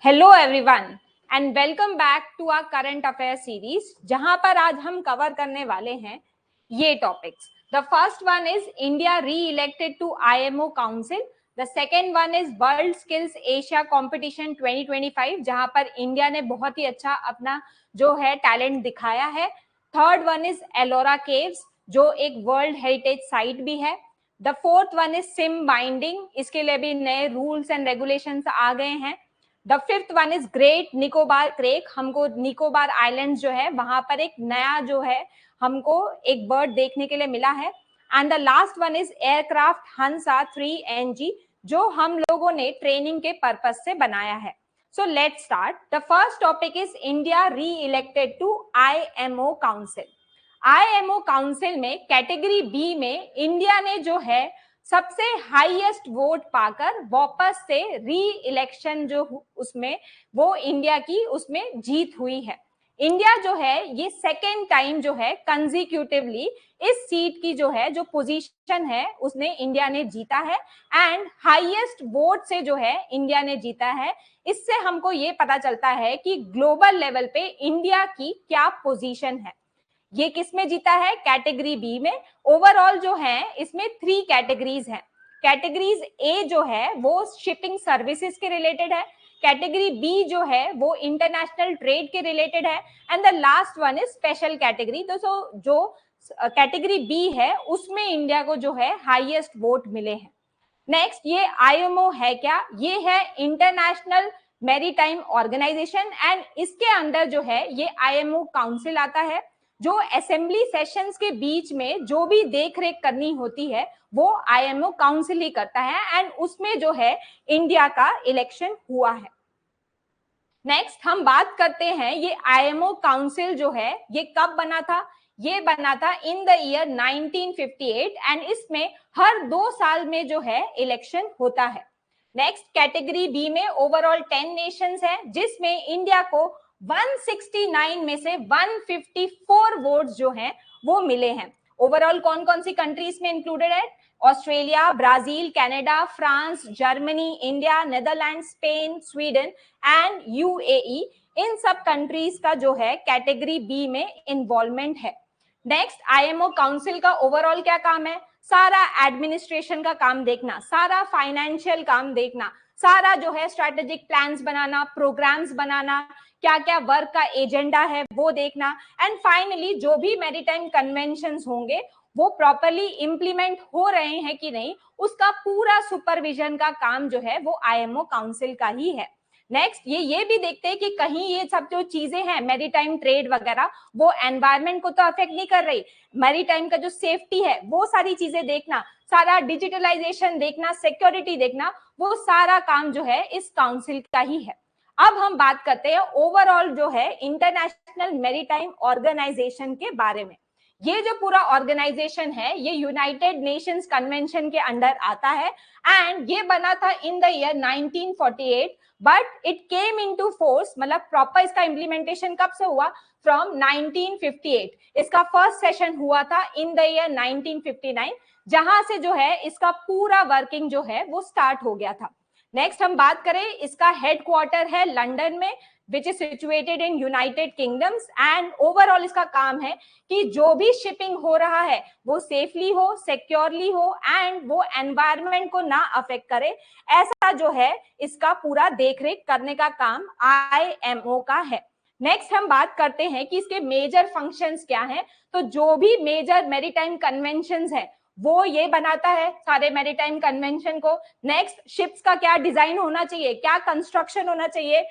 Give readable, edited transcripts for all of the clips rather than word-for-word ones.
Hello everyone and welcome back to our current affair series, जहां पर आज हम कवर करने वाले हैं ये topics. The first one is India reelected to IMO council. The second one is world skills Asia competition 2025, जहां पर इंडिया ने बहुत ही अच्छा अपना जो है टैलेंट दिखाया है। Third one is Ellora caves, जो एक वर्ल्ड हेरिटेज साइट भी है। The fourth one is SIM binding, इसके लिए भी नए रूल्स एंड रेगुलेशंस आ गए हैं। The fifth one is great Nicobar crack, हमको निकोबार आइलैंड जो है वहां पर एक नया जो है हमको एक बर्ड देखने के लिए मिला है। And the last one is aircraft Hansa 3NG, जो हम लोगों ने ट्रेनिंग के पर्पस से बनाया है। So let's start. The first topic is India reelected to IMO council. IMO council में कैटेगरी बी में इंडिया ने जो है सबसे हाईएस्ट वोट पाकर वापस से री इलेक्शन जो उसमें वो इंडिया की उसमें जीत हुई है। इंडिया जो है ये सेकेंड टाइम जो है कंसेक्यूटिवली इस सीट की जो है जो पोजीशन है उसने इंडिया ने जीता है एंड हाईएस्ट वोट से जो है इंडिया ने जीता है। इससे हमको ये पता चलता है कि ग्लोबल लेवल पे इंडिया की क्या पोजीशन है। ये किस में जीता है? कैटेगरी बी में। ओवरऑल जो है इसमें 3 कैटेगरीज हैं। कैटेगरीज ए जो है वो शिपिंग सर्विसेज के रिलेटेड है, कैटेगरी बी जो है वो इंटरनेशनल ट्रेड के रिलेटेड है and the last one is special category. तो जो कैटेगरी बी है उसमें इंडिया को जो है हाईएस्ट वोट मिले हैं। नेक्स्ट, ये आईएमओ है क्या? ये है इंटरनेशनल मैरीटाइम ऑर्गेनाइजेशन एंड इसके अंदर जो है ये आईएमओ काउंसिल आता है, जो असेंबली सेशंस के बीच में जो भी देख रेख करनी होती है वो आईएमओ काउंसिल ही करता है एंड उसमें जो है इंडिया का इलेक्शन हुआ है। नेक्स्ट हम बात करते हैं ये आईएमओ काउंसिल जो है ये कब बना था। ये बना था इन द ईयर 1958 एंड इसमें हर 2 साल में जो है इलेक्शन होता है। नेक्स्ट, कैटेगरी बी में ओवरऑल 10 नेशंस हैं, जिसमें इंडिया को 169 में से 154 वोट्स जो हैं वो मिले हैं। ओवरऑल कौन कौन सी कंट्रीज में इंक्लूडेड है? Australia, Brazil, Canada, France, Germany, India, Netherland, Spain, Sweden and UAE. इन सब कंट्रीज का जो है कैटेगरी बी में इन्वॉल्वमेंट है। नेक्स्ट, आईएमओ काउंसिल का ओवरऑल क्या काम है? सारा एडमिनिस्ट्रेशन का काम देखना, सारा फाइनेंशियल काम देखना, सारा जो है स्ट्रेटेजिक प्लान्स बनाना, प्रोग्राम्स बनाना, क्या क्या वर्क का एजेंडा है वो देखना एंड फाइनली जो भी मैरीटाइम कन्वेंशंस होंगे वो प्रॉपरली इंप्लीमेंट हो रहे हैं कि नहीं, उसका पूरा सुपरविजन का काम जो है वो आईएमओ काउंसिल का ही है। नेक्स्ट, ये भी देखते हैं कि कहीं ये सब जो चीजें हैं मैरीटाइम ट्रेड वगैरह वो एनवायरमेंट को तो अफेक्ट नहीं कर रही। मैरीटाइम का जो सेफ्टी है वो सारी चीजें देखना, सारा डिजिटलाइजेशन देखना, सिक्योरिटी देखना, वो सारा काम जो है इस काउंसिल का ही है। अब हम बात करते हैं ओवरऑल जो है इंटरनेशनल मैरीटाइम ऑर्गेनाइजेशन के बारे में। ये जो पूरा ऑर्गेनाइजेशन है ये यूनाइटेड नेशंस कन्वेंशन के अंडर आता है एंड ये बना था in the year 1948 but it came into force, मतलब प्रॉपर इसका इम्प्लीमेंटेशन कब से हुआ? फ्रॉम 1958। इसका फर्स्ट सेशन हुआ था इन द ईयर 1959, जहां से जो है इसका पूरा वर्किंग जो है वो स्टार्ट हो गया था। नेक्स्ट हम बात करें, इसका हेडक्वार्टर है लंदन में which is situated in United Kingdoms and overall इसका काम है कि जो भी शिपिंग हो रहा है वो सेफली हो, सिक्योरली हो एंड वो एनवायरनमेंट को ना अफेक्ट करे, ऐसा जो है इसका पूरा देखरेख करने का काम आईएमओ का है। नेक्स्ट हम बात करते हैं कि इसके मेजर फंक्शंस क्या हैं। तो जो भी मेजर मैरीटाइम कन्वेंशंस है वो ये बनाता है सारे मैरीटाइम कन्वेंशन को। नेक्स्ट, शिप्स का क्या डिजाइन होना चाहिए, क्या कंस्ट्रक्शन होना चाहिए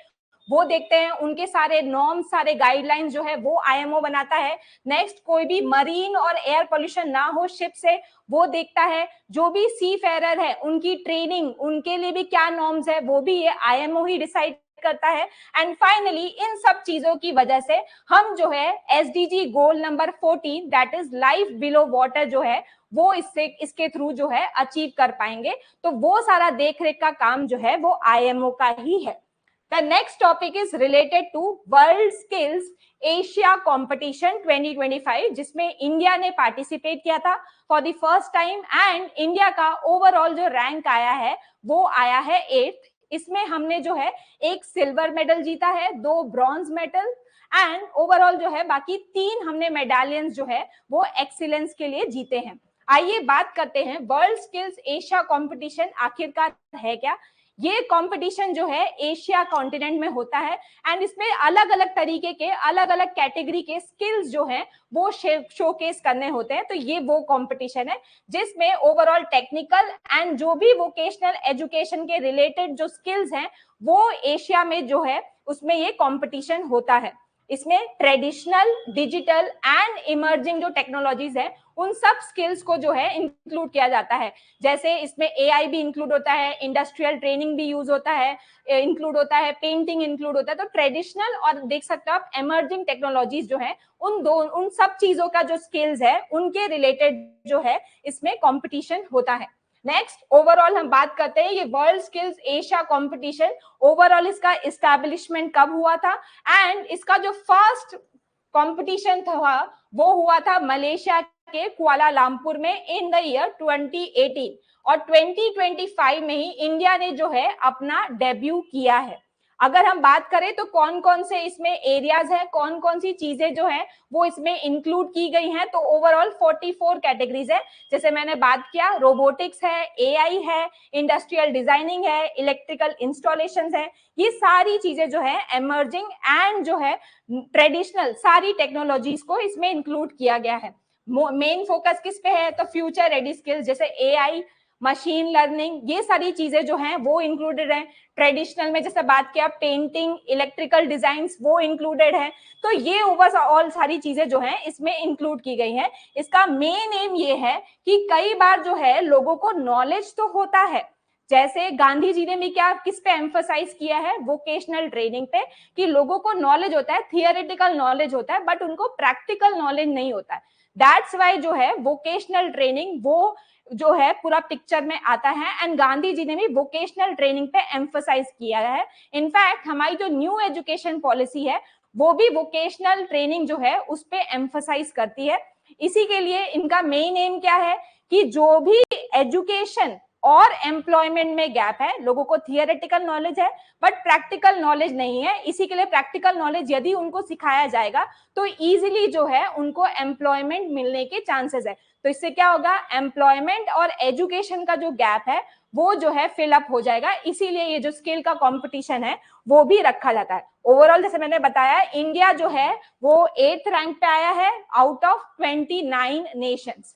वो देखते हैं, उनके सारे नॉर्म्स, सारे गाइडलाइंस जो है वो आईएमओ बनाता है। नेक्स्ट, कोई भी मरीन और एयर पोल्यूशन ना हो शिप से वो देखता है। जो भी सी फेरर है उनकी ट्रेनिंग, उनके लिए भी क्या नॉर्म्स है वो भी ये आईएमओ ही डिसाइड करता है। एंड फाइनली इन सब चीजों की वजह से हम जो है SDG goal number 14 that is life below water जो है वो इसके थ्रू जो है अचीव कर पाएंगे। तो वो सारा देखरेख का काम जो है वो आईएमओ का ही है। The next topic is related to World Skills Asia Competition 2025, जिसमें इंडिया ने पार्टिसिपेट किया था for the first time and India का ओवरऑल जो रैंक आया है वो आया है 8th इसमें हमने जो है एक सिल्वर मेडल जीता है, 2 ब्रॉन्ज मेडल एंड ओवरऑल जो है बाकी 3 हमने मेडालियंस जो है वो एक्सीलेंस के लिए जीते हैं। आइए बात करते हैं वर्ल्ड स्किल्स एशिया कंपटीशन आखिरकार है क्या। ये कंपटीशन जो है एशिया कॉन्टिनेंट में होता है एंड इसमें अलग अलग तरीके के अलग अलग कैटेगरी के स्किल्स जो हैं वो शोकेस करने होते हैं। तो ये वो कंपटीशन है जिसमें ओवरऑल टेक्निकल एंड जो भी वोकेशनल एजुकेशन के रिलेटेड जो स्किल्स हैं वो एशिया में जो है उसमें ये कंपटीशन होता है। इसमें ट्रेडिशनल, डिजिटल एंड इमर्जिंग जो टेक्नोलॉजीज है उन सब स्किल्स को जो है इंक्लूड किया जाता है। जैसे इसमें एआई भी इंक्लूड होता है, इंडस्ट्रियल ट्रेनिंग भी यूज होता है, इंक्लूड होता है, पेंटिंग इंक्लूड होता है। तो ट्रेडिशनल और देख सकते हो आप इमर्जिंग टेक्नोलॉजीज जो है उन सब चीजों का जो स्किल्स है उनके रिलेटेड जो है इसमें कॉम्पिटिशन होता है। नेक्स्ट ओवरऑल हम बात करते हैं ये world skills Asia competition overall इसका एस्टैब्लिशमेंट कब हुआ था एंड इसका जो फर्स्ट कंपटीशन था वो हुआ था मलेशिया के कुआलालंपुर में इन द ईयर 2018 और 2025 में ही इंडिया ने जो है अपना डेब्यू किया है। अगर हम बात करें तो कौन कौन से इसमें एरियाज है, कौन कौन सी चीजें जो है वो इसमें इंक्लूड की गई हैं, तो ओवरऑल 44 कैटेगरीज है। जैसे मैंने बात किया रोबोटिक्स है, एआई है, इंडस्ट्रियल डिजाइनिंग है, इलेक्ट्रिकल इंस्टॉलेशंस है, ये सारी चीजें जो है इमर्जिंग एंड जो है ट्रेडिशनल सारी टेक्नोलॉजीज को इसमें इंक्लूड किया गया है। मेन फोकस किस पे है तो फ्यूचर रेडी स्किल्स जैसे एआई, मशीन लर्निंग, ये सारी चीजें जो हैं वो इंक्लूडेड है। ट्रेडिशनल में जैसे बात किया पेंटिंग, इलेक्ट्रिकल डिजाइन्स वो इंक्लूडेड है। तो ये ओवरऑल सारी चीजें जो हैं इसमें इंक्लूड की गई हैं। इसका मेन एम ये है कि कई बार जो है लोगों को नॉलेज तो होता है, जैसे गांधी जी ने भी क्या किस पे एम्फसाइज किया है वोकेशनल ट्रेनिंग पे, कि लोगों को नॉलेज होता है, थियोरेटिकल नॉलेज होता है बट उनको प्रैक्टिकल नॉलेज नहीं होता है। दैट्स वाई जो है वोकेशनल ट्रेनिंग वो जो है पूरा पिक्चर में आता है एंड गांधी जी ने भी वोकेशनल ट्रेनिंग पे एम्फसाइज किया है। इनफैक्ट हमारी जो न्यू एजुकेशन पॉलिसी है वो भी वोकेशनल ट्रेनिंग जो है उस पे एम्फसाइज करती है। इसी के लिए इनका मेन एम क्या है कि जो भी एजुकेशन और एम्प्लॉयमेंट में गैप है, लोगों को थियोरेटिकल नॉलेज है बट प्रैक्टिकल नॉलेज नहीं है, इसी के लिए प्रैक्टिकल नॉलेज यदि उनको सिखाया जाएगा तो इजीली जो है उनको एम्प्लॉयमेंट मिलने के चांसेस है। तो इससे क्या होगा, एम्प्लॉयमेंट और एजुकेशन का जो गैप है वो जो है फिलअप हो जाएगा। इसीलिए ये जो स्किल का कंपटीशन है वो भी रखा जाता है। ओवरऑल जैसे मैंने बताया इंडिया जो है वो 8th रैंक पे आया है आउट ऑफ 29 नेशंस।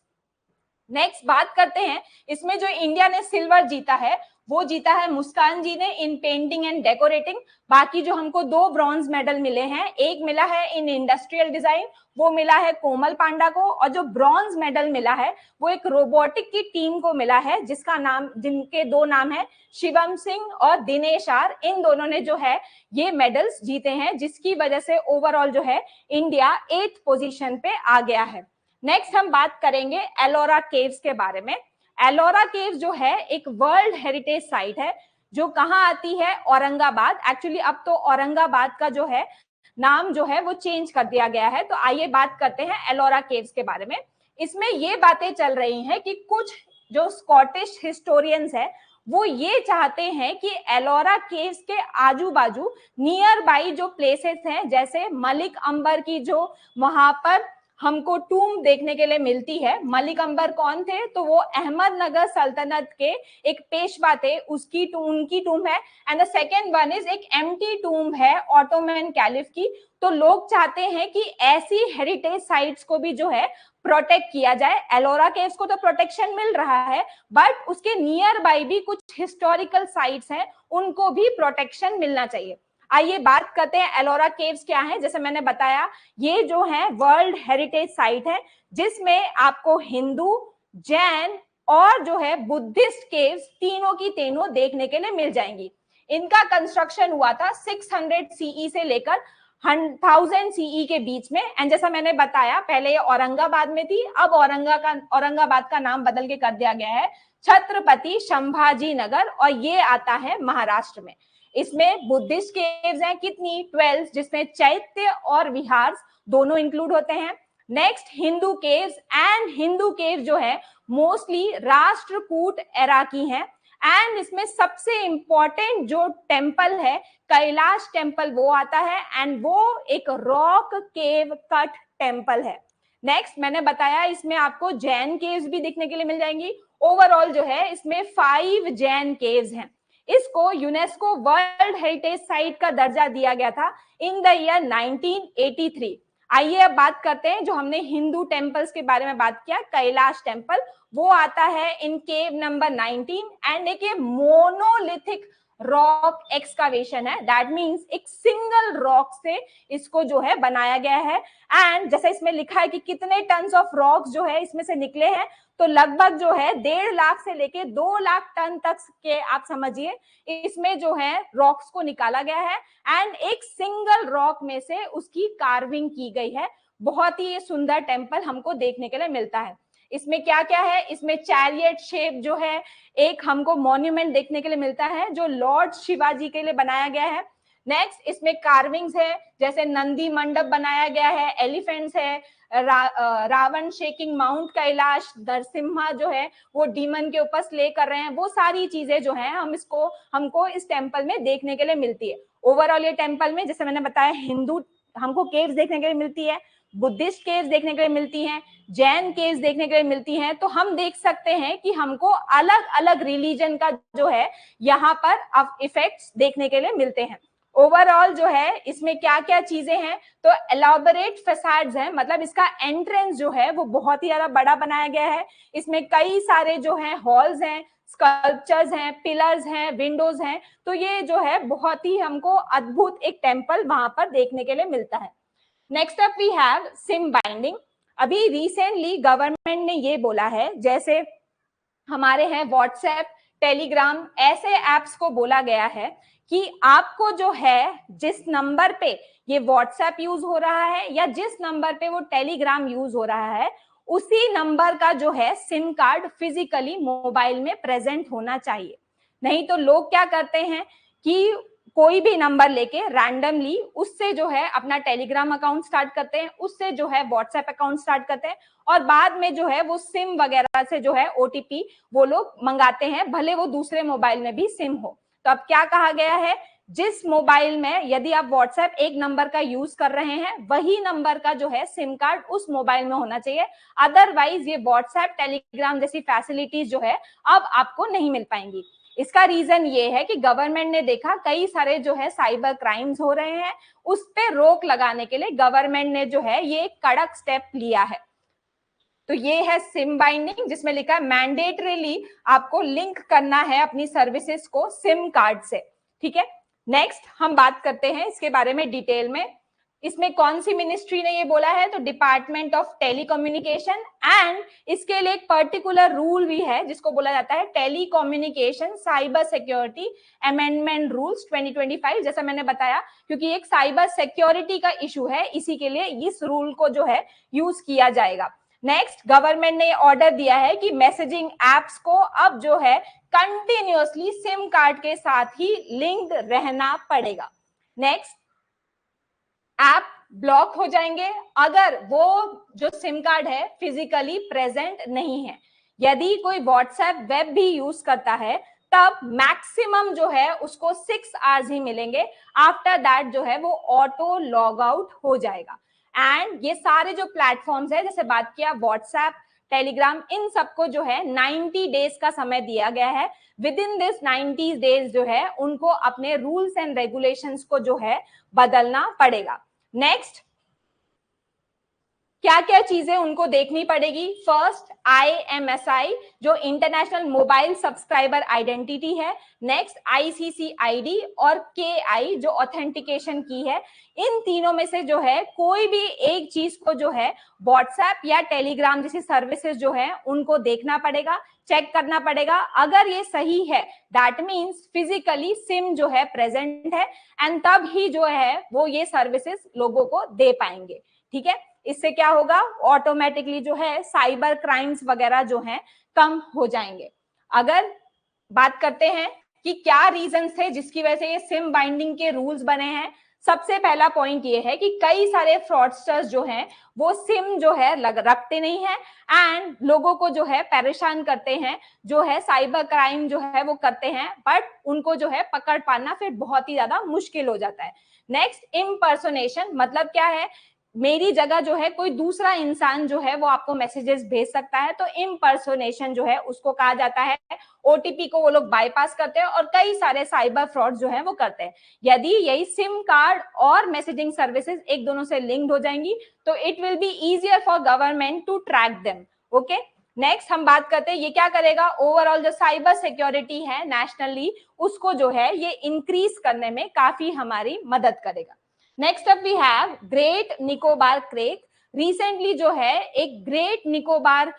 नेक्स्ट बात करते हैं इसमें जो इंडिया ने सिल्वर जीता है वो जीता है मुस्कान जी ने इन पेंटिंग एंड डेकोरेटिंग। बाकी जो हमको 2 ब्रॉन्ज मेडल मिले हैं, एक मिला है इन इंडस्ट्रियल डिजाइन, वो मिला है कोमल पांडा को, और जो ब्रॉन्ज मेडल मिला है वो एक रोबोटिक की टीम को मिला है जिसका नाम, जिनके 2 नाम है शिवम सिंह और दिनेश आर। इन दोनों ने जो है ये मेडल्स जीते हैं जिसकी वजह से ओवरऑल जो है इंडिया 8th पोजीशन पे आ गया है। नेक्स्ट हम बात करेंगे एलोरा केव्स के बारे में। एलोरा केव्स जो है एक वर्ल्ड हेरिटेज साइट है जो कहाँ आती है, औरंगाबाद। एक्चुअली अब तो औरंगाबाद का जो है नाम जो है वो चेंज कर दिया गया है। तो आइए बात करते हैं एलोरा केव्स के बारे में। इसमें ये बातें चल रही हैं कि कुछ जो स्कॉटिश हिस्टोरियंस है वो ये चाहते हैं कि एलोरा केव्स के आजू बाजू नियर बाई जो प्लेसेस हैं जैसे मलिक अंबर की जो वहां पर हमको टूम देखने के लिए मिलती है। मलिक अंबर कौन थे, तो वो अहमदनगर सल्तनत के एक पेशवा थे, उनकी टूम है। And the second one is एक एम्प्टी टूम है ऑटोमन कैलिफ की। तो लोग चाहते हैं कि ऐसी हेरिटेज साइट्स को भी जो है प्रोटेक्ट किया जाए। एलोरा केव्स को तो प्रोटेक्शन मिल रहा है बट उसके नियर बाई भी कुछ हिस्टोरिकल साइट्स हैं उनको भी प्रोटेक्शन मिलना चाहिए। आइए बात करते हैं एलोरा केव्स क्या है। जैसे मैंने बताया ये जो है वर्ल्ड हेरिटेज साइट है जिसमें आपको हिंदू, जैन और जो है बुद्धिस्ट केव्स तीनों की तीनों देखने के लिए मिल जाएंगी। इनका कंस्ट्रक्शन हुआ था 600 सीई से लेकर 1000 सीई के बीच में। एंड जैसा मैंने बताया पहले ये औरंगाबाद में थी, अब औरंगाबाद का नाम बदल के कर दिया गया है छत्रपति संभाजी नगर, और ये आता है महाराष्ट्र में। इसमें बुद्धिस्ट केव्स हैं कितनी, 12, जिसमें चैत्य और विहार दोनों इंक्लूड होते हैं। Next Hindu caves, and Hindu caves जो है मोस्टली राष्ट्रकूट एरा की हैं। एंड इसमें सबसे इंपॉर्टेंट जो टेम्पल है कैलाश टेम्पल वो आता है, एंड वो एक रॉक केव कट टेम्पल है। नेक्स्ट मैंने बताया इसमें आपको जैन केव्स भी देखने के लिए मिल जाएंगी। ओवरऑल जो है इसमें 5 जैन केव्स हैं। इसको यूनेस्को वर्ल्ड हेरिटेज साइट का दर्जा दिया गया था इन द ईयर 1983। आइए अब बात करते हैं जो हमने हिंदू टेम्पल्स के बारे में बात किया, कैलाश टेम्पल वो आता है इन केव नंबर 19 एंड एक ये मोनोलिथिक रॉक एक्सकावेशन है, दैट मींस एक सिंगल रॉक से इसको जो है बनाया गया है। एंड जैसे इसमें लिखा है कि कितने टन्स ऑफ रॉक्स जो है इसमें से निकले हैं, तो लगभग जो है 1.5 लाख से लेके 2 लाख टन तक के आप समझिए इसमें जो है रॉक्स को निकाला गया है एंड एक सिंगल रॉक में से उसकी कार्विंग की गई है। बहुत ही सुंदर टेम्पल हमको देखने के लिए मिलता है। इसमें क्या क्या है, इसमें चैरियट शेप जो है एक हमको मॉन्यूमेंट देखने के लिए मिलता है जो लॉर्ड शिवाजी के लिए बनाया गया है। नेक्स्ट इसमें कार्विंग्स है, जैसे नंदी मंडप बनाया गया है, एलिफेंट्स है, रावण शेकिंग माउंट कैलाश, नरसिम्हा जो है वो डीमन के ऊपर स्ले कर रहे हैं, वो सारी चीजें जो है हमको इस टेम्पल में देखने के लिए मिलती है। ओवरऑल ये टेम्पल में जैसे मैंने बताया हिंदू हमको केव्स देखने के लिए मिलती है, बुद्धिस्ट केव्स देखने के लिए मिलती हैं, जैन केव्स देखने के लिए मिलती हैं। तो हम देख सकते हैं कि हमको अलग अलग रिलीजन का जो है यहाँ पर इफेक्ट्स देखने के लिए मिलते हैं। ओवरऑल जो है इसमें क्या क्या चीजें हैं, तो एलॉबरेट फैसाड्स हैं, मतलब इसका एंट्रेंस जो है वो बहुत ही ज्यादा बड़ा बनाया गया है। इसमें कई सारे जो है हॉल्स हैं, स्कल्पचर्स हैं, पिलर्स हैं, विंडोज हैं। तो ये जो है बहुत ही हमको अद्भुत एक टेम्पल वहां पर देखने के लिए मिलता है। Next up we have SIM binding. अभी रिसेंटली गवर्नमेंट ने ये बोला है, जैसे हमारे हैं व्हाट्सएप, टेलीग्राम, ऐसे एप्स को बोला गया है कि आपको जो है जिस नंबर पे ये व्हाट्सएप यूज हो रहा है या जिस नंबर पे वो टेलीग्राम यूज हो रहा है उसी नंबर का जो है सिम कार्ड फिजिकली मोबाइल में प्रेजेंट होना चाहिए। नहीं तो लोग क्या करते हैं कि कोई भी नंबर लेके रैंडमली उससे जो है अपना टेलीग्राम अकाउंट स्टार्ट करते हैं, उससे जो है व्हाट्सएप अकाउंट स्टार्ट करते हैं और बाद में जो है वो सिम वगैरह से जो है ओटीपी वो लोग मंगाते हैं, भले वो दूसरे मोबाइल में भी सिम हो। तो अब क्या कहा गया है, जिस मोबाइल में यदि आप व्हाट्सएप एक नंबर का यूज कर रहे हैं वही नंबर का जो है सिम कार्ड उस मोबाइल में होना चाहिए, अदरवाइज ये व्हाट्सएप टेलीग्राम जैसी फैसिलिटीज जो है अब आपको नहीं मिल पाएंगी। इसका रीजन ये है कि गवर्नमेंट ने देखा कई सारे जो है साइबर क्राइम्स हो रहे हैं, उस पे रोक लगाने के लिए गवर्नमेंट ने जो है ये कड़क स्टेप लिया है। तो ये है सिम बाइंडिंग जिसमें लिखा है मैंडेटरीली आपको लिंक करना है अपनी सर्विसेज को सिम कार्ड से। ठीक है, नेक्स्ट हम बात करते हैं इसके बारे में डिटेल में। इसमें कौन सी मिनिस्ट्री ने ये बोला है, तो डिपार्टमेंट ऑफ टेलीकम्युनिकेशन, एंड इसके लिए एक पर्टिकुलर रूल भी है जिसको बोला जाता है telecommunication cyber security amendment rules 2025। जैसा मैंने बताया क्योंकि एक साइबर सिक्योरिटी का इशू है, इसी के लिए इस रूल को जो है यूज किया जाएगा। नेक्स्ट गवर्नमेंट ने ऑर्डर दिया है कि मैसेजिंग एप्स को अब जो है कंटिन्यूअसली सिम कार्ड के साथ ही लिंक्ड रहना पड़ेगा। नेक्स्ट ऐप ब्लॉक हो जाएंगे अगर वो जो सिम कार्ड है फिजिकली प्रेजेंट नहीं है। यदि कोई व्हाट्सएप वेब भी यूज करता है तब मैक्सिमम जो है उसको 6 आवर्स ही मिलेंगे, आफ्टर दैट जो है वो ऑटो लॉग आउट हो जाएगा। एंड ये सारे जो प्लेटफॉर्म्स है जैसे बात किया व्हाट्सएप, टेलीग्राम, इन सबको जो है 90 डेज का समय दिया गया है। विद इन दिस 90 डेज जो है उनको अपने रूल्स एंड रेगुलेशंस को जो है बदलना पड़ेगा। नेक्स्ट क्या क्या चीजें उनको देखनी पड़ेगी, फर्स्ट IMSI जो इंटरनेशनल मोबाइल सब्सक्राइबर आइडेंटिटी है, नेक्स्ट ICCID और KI जो ऑथेंटिकेशन की है। इन तीनों में से जो है कोई भी एक चीज को जो है व्हाट्सएप या टेलीग्राम जैसी सर्विसेज जो है उनको देखना पड़ेगा, चेक करना पड़ेगा। अगर ये सही है दैट मीन्स फिजिकली सिम जो है प्रेजेंट है एंड तब ही जो है वो ये सर्विसेज लोगों को दे पाएंगे। ठीक है, इससे क्या होगा, ऑटोमेटिकली जो है साइबर क्राइम्स वगैरह जो हैं कम हो जाएंगे। अगर बात करते हैं कि क्या रीजन थे जिसकी वजह से ये सिम बाइंडिंग के रूल्स बने हैं, सबसे पहला पॉइंट ये है कि कई सारे फ्रॉडस्टर्स जो हैं वो सिम जो है रखते नहीं है एंड लोगों को जो है परेशान करते हैं, जो है साइबर क्राइम जो है वो करते हैं, बट उनको जो है पकड़ पाना फिर बहुत ही ज्यादा मुश्किल हो जाता है। नेक्स्ट, इम्पर्सोनेशन, मतलब क्या है, मेरी जगह जो है कोई दूसरा इंसान जो है वो आपको मैसेजेस भेज सकता है, तो इम्पर्सोनेशन जो है उसको कहा जाता है। ओटीपी को वो लोग बाईपास करते हैं और कई सारे साइबर फ्रॉड जो है वो करते हैं। यदि यही सिम कार्ड और मैसेजिंग सर्विसेज एक दोनों से लिंक्ड हो जाएंगी तो it will be easier for government to track them. Okay, next हम बात करते हैं ये क्या करेगा, ओवरऑल जो साइबर सिक्योरिटी है नेशनली उसको जो है ये इंक्रीज करने में काफी हमारी मदद करेगा। Next up we have great Nicobar crack. Recently जो है एक ग्रेट निकोबार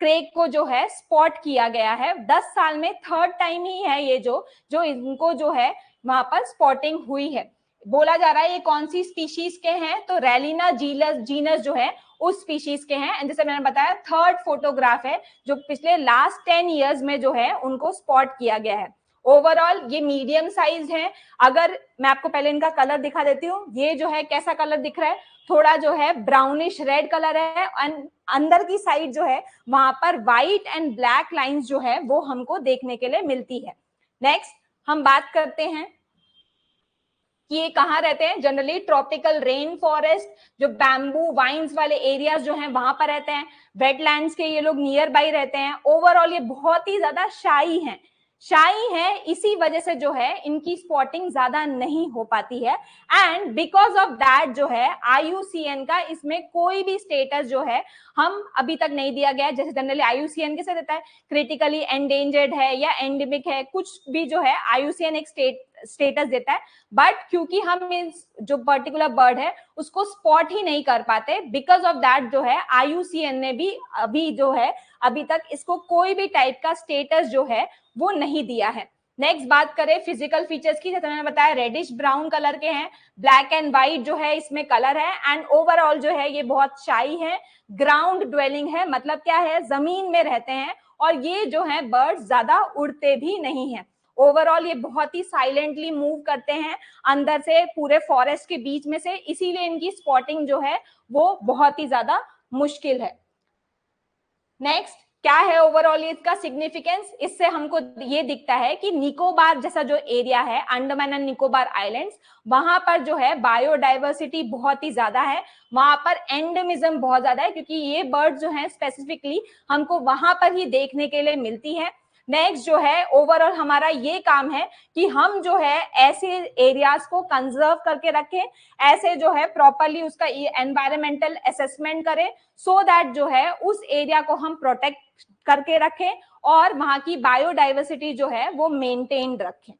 क्रेक को जो है स्पॉट किया गया है, 10 साल में थर्ड टाइम ही है ये जो इनको जो है वहां पर स्पॉटिंग हुई है। बोला जा रहा है ये कौन सी स्पीशीज के हैं, तो रेलिना जीनस जो है उस स्पीशीज के हैं। जैसे मैंने बताया थर्ड फोटोग्राफ है जो पिछले लास्ट 10 इयर्स में जो है उनको स्पॉट किया गया है। ओवरऑल ये मीडियम साइज है। अगर मैं आपको पहले इनका कलर दिखा देती हूँ, ये जो है कैसा कलर दिख रहा है, थोड़ा जो है ब्राउनिश रेड कलर है एंड अंदर की साइड जो है वहां पर व्हाइट एंड ब्लैक लाइंस जो है वो हमको देखने के लिए मिलती है। नेक्स्ट हम बात करते हैं कि ये कहाँ रहते हैं, जनरली ट्रॉपिकल रेन फॉरेस्ट, जो बैम्बू वाइन्स वाले एरियाज जो हैं वहां पर रहते हैं। वेटलैंड्स के ये लोग नियर बाई रहते हैं। ओवरऑल ये बहुत ही ज्यादा शाई है, इसी वजह से जो है इनकी स्पॉटिंग ज्यादा नहीं हो पाती है एंड बिकॉज ऑफ दैट जो है IUCN का इसमें कोई भी स्टेटस जो है हम अभी तक नहीं दिया गया। जैसे जनरली IUCN कैसे देता है, क्रिटिकली एंडेंजर्ड है या एंडेमिक है, कुछ भी जो है IUCN एक स्टेटस देता है, बट क्योंकि हम इस जो पर्टिकुलर बर्ड है उसको स्पॉट ही नहीं कर पाते, बिकॉज ऑफ दैट जो है IUCN ने भी अभी जो है अभी तक इसको कोई भी टाइप का स्टेटस जो है वो नहीं दिया है। नेक्स्ट बात करें फिजिकल फीचर्स की, जैसे मैंने बताया रेडिश ब्राउन कलर के हैं, ब्लैक एंड व्हाइट जो है इसमें कलर है एंड ओवरऑल जो है ये बहुत शाई है, ग्राउंड ड्वेलिंग है, मतलब क्या है जमीन में रहते हैं और ये जो है बर्ड्स ज्यादा उड़ते भी नहीं है। ओवरऑल ये बहुत ही साइलेंटली मूव करते हैं अंदर से पूरे फॉरेस्ट के बीच में से, इसीलिए इनकी स्पॉटिंग जो है वो बहुत ही ज्यादा मुश्किल है। नेक्स्ट क्या है ओवरऑल इसका सिग्निफिकेंस, इससे हमको ये दिखता है कि निकोबार जैसा जो एरिया है, अंडमान एंड निकोबार आइलैंड्स, वहां पर जो है बायोडाइवर्सिटी बहुत ही ज्यादा है, वहां पर एंडेमिज्म बहुत ज्यादा है, क्योंकि ये बर्ड जो है स्पेसिफिकली हमको वहां पर ही देखने के लिए मिलती है। नेक्स्ट जो है ओवरऑल हमारा ये काम है कि हम जो है ऐसे एरियाज को कंजर्व करके रखें, ऐसे जो है प्रॉपरली उसका एनवायरमेंटल असेसमेंट करें, सो दैट जो है उस एरिया को हम प्रोटेक्ट करके रखें और वहां की बायोडाइवर्सिटी जो है वो मेंटेन्ड रखें।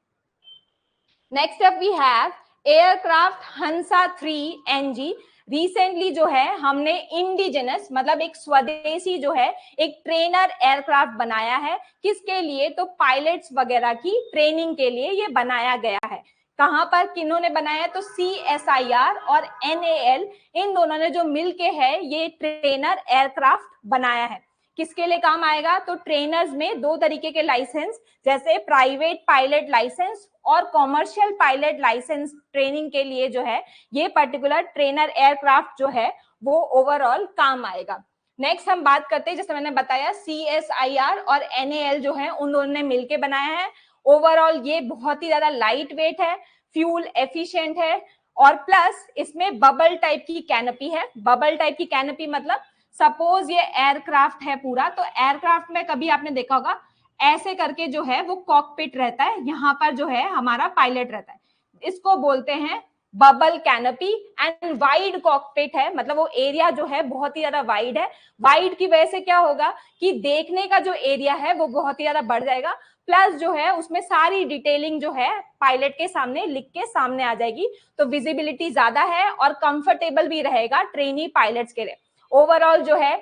Next up we have aircraft Hansa 3NG। Recently जो है हमने इंडिजिनस मतलब एक स्वदेशी जो है एक ट्रेनर एयरक्राफ्ट बनाया है, किसके लिए, तो पायलट्स वगैरह की ट्रेनिंग के लिए ये बनाया गया है। कहां पर किन्होंने बनाया, तो CSIR और NAL इन दोनों ने जो मिलके है ये ट्रेनर एयरक्राफ्ट बनाया है। किसके लिए काम आएगा, तो ट्रेनर्स में दो तरीके के लाइसेंस, जैसे प्राइवेट पायलट लाइसेंस और कॉमर्शियल पायलट लाइसेंस ट्रेनिंग के लिए जो है ये पर्टिकुलर ट्रेनर एयरक्राफ्ट जो है वो ओवरऑल काम आएगा। नेक्स्ट हम बात करते हैं, जैसे मैंने बताया CSIR और NAL जो है उन दोनों ने मिलके बनाया है। ओवरऑल ये बहुत ही ज्यादा लाइट वेट है, फ्यूल एफिशिएंट है और प्लस इसमें बबल टाइप की कैनपी है। बबल टाइप की कैनपी मतलब सपोज ये एयरक्राफ्ट है पूरा, तो एयरक्राफ्ट में कभी आपने देखा होगा ऐसे करके जो है वो कॉकपिट रहता है, यहाँ पर जो है हमारा पायलट रहता है, इसको बोलते हैं bubble canopy and wide cockpit है, मतलब वो एरिया जो है बहुत ही ज्यादा वाइड है। वाइड की वजह से क्या होगा कि देखने का जो एरिया है वो बहुत ही ज्यादा बढ़ जाएगा, प्लस जो है उसमें सारी डिटेलिंग जो है पायलट के सामने लिख के सामने आ जाएगी, तो विजिबिलिटी ज्यादा है और कंफर्टेबल भी रहेगा ट्रेनी पायलट्स के लिए। ओवरऑल जो है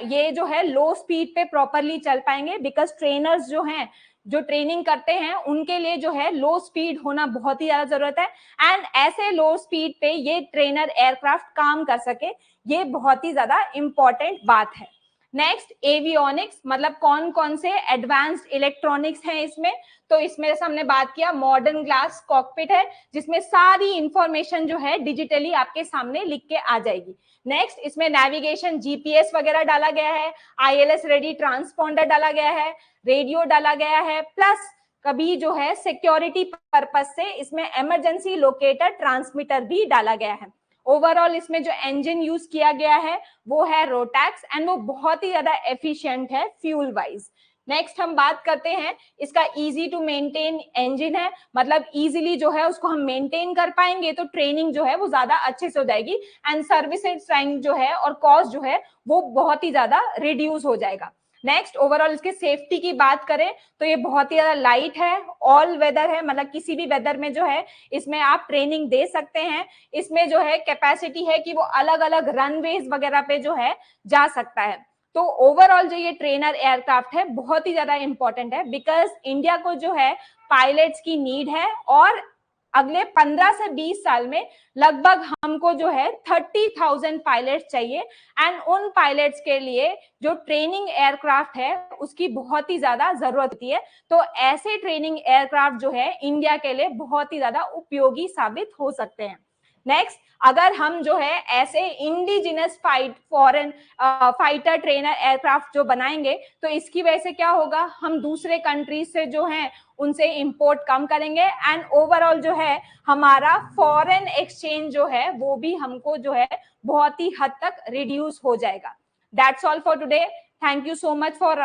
ये जो है लो स्पीड पे प्रॉपरली चल पाएंगे, बिकॉज ट्रेनर्स जो हैं जो ट्रेनिंग करते हैं उनके लिए जो है लो स्पीड होना बहुत ही ज्यादा जरूरत है एंड ऐसे लो स्पीड पे ये ट्रेनर एयरक्राफ्ट काम कर सके, ये बहुत ही ज्यादा इंपॉर्टेंट बात है। नेक्स्ट एवियोनिक्स, मतलब कौन कौन से एडवांस्ड इलेक्ट्रॉनिक्स हैं इसमें, तो इसमें जैसे हमने बात किया मॉडर्न ग्लास कॉकपिट है जिसमें सारी इंफॉर्मेशन जो है डिजिटली आपके सामने लिख के आ जाएगी। नेक्स्ट इसमें नेविगेशन जीपीएस वगैरह डाला गया है, आईएलएस रेडी ट्रांसपॉन्डर डाला गया है, रेडियो डाला गया है, प्लस कभी जो है सिक्योरिटी पर्पस से इसमें इमरजेंसी लोकेटर ट्रांसमीटर भी डाला गया है। ओवरऑल इसमें जो इंजन यूज किया गया है वो है रोटैक्स एंड वो बहुत ही ज्यादा एफिशिएंट है फ्यूल वाइज। नेक्स्ट हम बात करते हैं, इसका इजी टू मेंटेन इंजन है, मतलब इजीली जो है उसको हम मेंटेन कर पाएंगे तो ट्रेनिंग जो है वो ज्यादा अच्छे से हो जाएगी एंड सर्विसेज टाइम जो है और कॉस्ट जो है वो बहुत ही ज्यादा रिड्यूस हो जाएगा। नेक्स्ट ओवरऑल इसके सेफ्टी की बात करें तो ये बहुत ही ज्यादा लाइट है, ऑल वेदर है, मतलब किसी भी वेदर में जो है इसमें आप ट्रेनिंग दे सकते हैं। इसमें जो है कैपेसिटी है कि वो अलग अलग रनवेज वगैरह पे जो है जा सकता है। तो ओवरऑल जो ये ट्रेनर एयरक्राफ्ट है बहुत ही ज्यादा इंपॉर्टेंट है बिकॉज इंडिया को जो है पायलट्स की नीड है और अगले 15 से 20 साल में लगभग हमको जो है 30,000 पायलट्स चाहिए एंड उन पायलट्स के लिए जो ट्रेनिंग एयरक्राफ्ट है उसकी बहुत ही ज्यादा जरूरत होती है। तो ऐसे ट्रेनिंग एयरक्राफ्ट जो है इंडिया के लिए बहुत ही ज्यादा उपयोगी साबित हो सकते हैं। नेक्स्ट अगर हम जो है ऐसे indigenous foreign fighter trainer aircraft जो बनाएंगे तो इसकी वजह से क्या होगा, हम दूसरे कंट्रीज से जो है उनसे इंपोर्ट कम करेंगे एंड ओवरऑल जो है हमारा फॉरेन एक्सचेंज जो है वो भी हमको जो है बहुत ही हद तक रिड्यूस हो जाएगा। That's all for today. Thank you so much for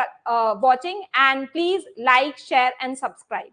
watching and please like share and subscribe.